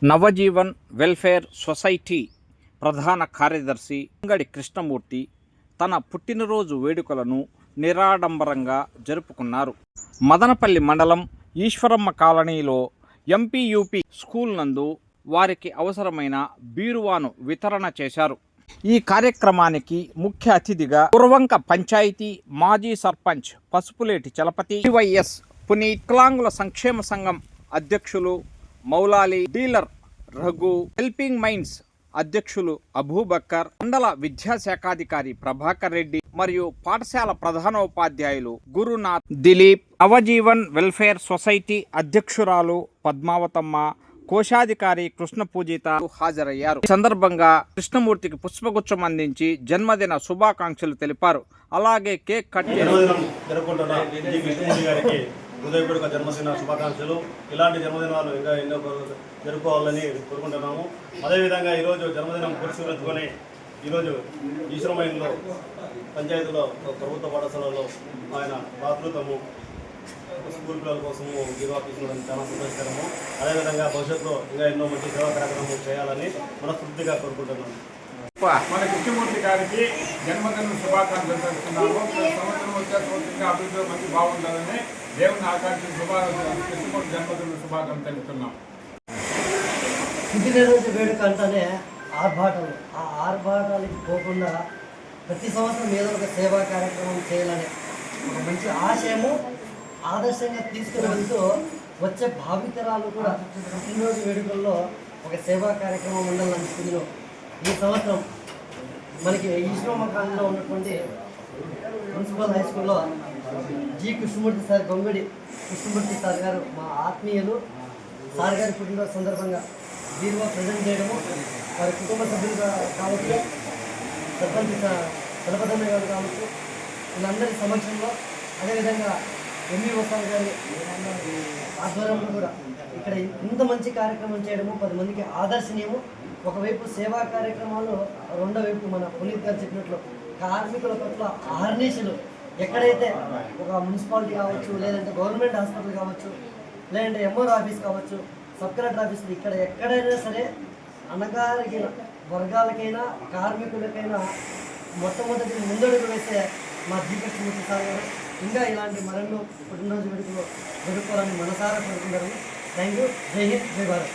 Navjivan welfare society ప్రధాన కార్యదర్శి అంగడి కృష్ణమూర్తి తన పుట్టినరోజు వేడుకలను నిరాడంబరంగా జరుపుకున్నారు. మదనపల్లి మండలం ఈశ్వరమ్మ కాలనీలో ఎంపీయూపీ స్కూల్ నందు వారికి అవసరమైన బీరువాను వితరణ చేశారు. ఈ కార్యక్రమానికి ముఖ్య అతిథిగా కురవంక పంచాయతీ మాజీ సర్పంచ్ పసుపులేటి చలపతి, వైఎస్ పునీత్, వికలాంగుల సంక్షేమ సంఘం అధ్యక్షులు Moula Ali, dealer Raghu, helping minds అధ్యక్షులు అబూబక్కర్, మండల విద్యాశాఖాధికారి ప్రభాకర్ రెడ్డి మరియు పాఠశాల ప్రధానోపాధ్యాయులు గురునాథ్, దిలీప్, నవజీవన్ వెల్ఫేర్ సొసైటీ అధ్యక్షురాలు పద్మావతమ్మ, కోశాధికారి కృష్ణ పూజిత హాజరయ్యారు. ఈ సందర్భంగా కృష్ణమూర్తికి పుష్పగుచ్చం అందించి జన్మదిన శుభాకాంక్షలు తెలిపారు. అలాగే కేక్ కట్ హృదయపూర్వక జన్మదిన శుభాకాంక్షలు. ఇలాంటి జన్మదినాలు ఇంకా ఎన్నో జరుపుకోవాలని కోరుకుంటున్నాము. అదేవిధంగా ఈరోజు జన్మదినం పురస్కరించుకొని ఈరోజు ఈశ్వరమైన్లో పంచాయతీలో ప్రభుత్వ పాఠశాలలో ఆయన దాతృత్వము స్కూల్ పిల్లల కోసము గివా తీసుకోవడం చాలా సంతోషకరము. అదేవిధంగా భవిష్యత్తులో ఇంకా ఎన్నో మంచి సేవా కార్యక్రమాలు చేయాలని మనస్ఫూర్తిగా కోరుకుంటున్నాను. మన కృష్ణమూర్తి గారికి జన్మదిన శుభాకాంక్షలు తెలుపుతున్నాము. సంవత్సరం వచ్చే సంవత్సరంగా అభివృద్ధి మంచి బాగుండాలని దేవుని ఆకాంక్షలు కృష్ణమూర్తి జన్మదిన శుభాకాంక్షలు తెలుపుతున్నాం. పుట్టినరోజు వేడుక అంటేనే ఆర్భాటాలు, ఆ ఆర్భాటాలకి పోకుండా ప్రతి సంవత్సరం ఏదో ఒక సేవా కార్యక్రమం చేయాలనే ఒక మంచి ఆశయము ఆదర్శంగా తీసుకుని వెళ్తూ వచ్చే భావితరాలు కూడా పుట్టినరోజు వేడుకల్లో ఒక సేవా కార్యక్రమం ఉండాలనుకుంటున్నాం. ఈ సంవత్సరం మనకి ఈశ్వరమ్మ కాలనీలో ఉన్నటువంటి మున్సిపల్ హై స్కూల్లో G Krishnamurthy sir, Gongadi Krishnamurthy sir గారు మా ఆత్మీయులు, సార్ గారి పుట్టినరోజు సందర్భంగా బీరువా ప్రజెంట్ చేయడము, వారి కుటుంబ సభ్యులు కావచ్చు, సర్పంచ్ చలపతమ్మ గారు కావచ్చు, వీళ్ళందరి సమక్షంలో, అదేవిధంగా ఎంఈఓ సార్ గారి ఆధ్వర్యంలో కూడా ఇక్కడ ఇంత మంచి కార్యక్రమం చేయడము 10 మందికి ఆదర్శనీయము. ఒకవైపు సేవా కార్యక్రమాలు, రెండో వైపు మన పునీత్ గారు చెప్పినట్లు కార్మికుల పట్ల ఆర్నిషలు ఎక్కడైతే ఒక మున్సిపాలిటీ కావచ్చు, లేదంటే గవర్నమెంట్ హాస్పిటల్ కావచ్చు, లేదంటే ఎంఆర్ ఆఫీస్ కావచ్చు, సబ్ కలెక్టర్ ఆఫీసులు, ఇక్కడ ఎక్కడైనా సరే అణగారిన వర్గాలకైనా కార్మికులకైనా మొట్టమొదటి ముందడుగు వేసే మా జీ కృష్ణమూర్తి సార్ గారు ఇంకా ఇలాంటి మరెన్నో పుట్టినరోజు వేడుకలు జరుపుకోవాలని మనసారా కోరుకుంటారు. Thank you. జై హింద్, జై భారత్.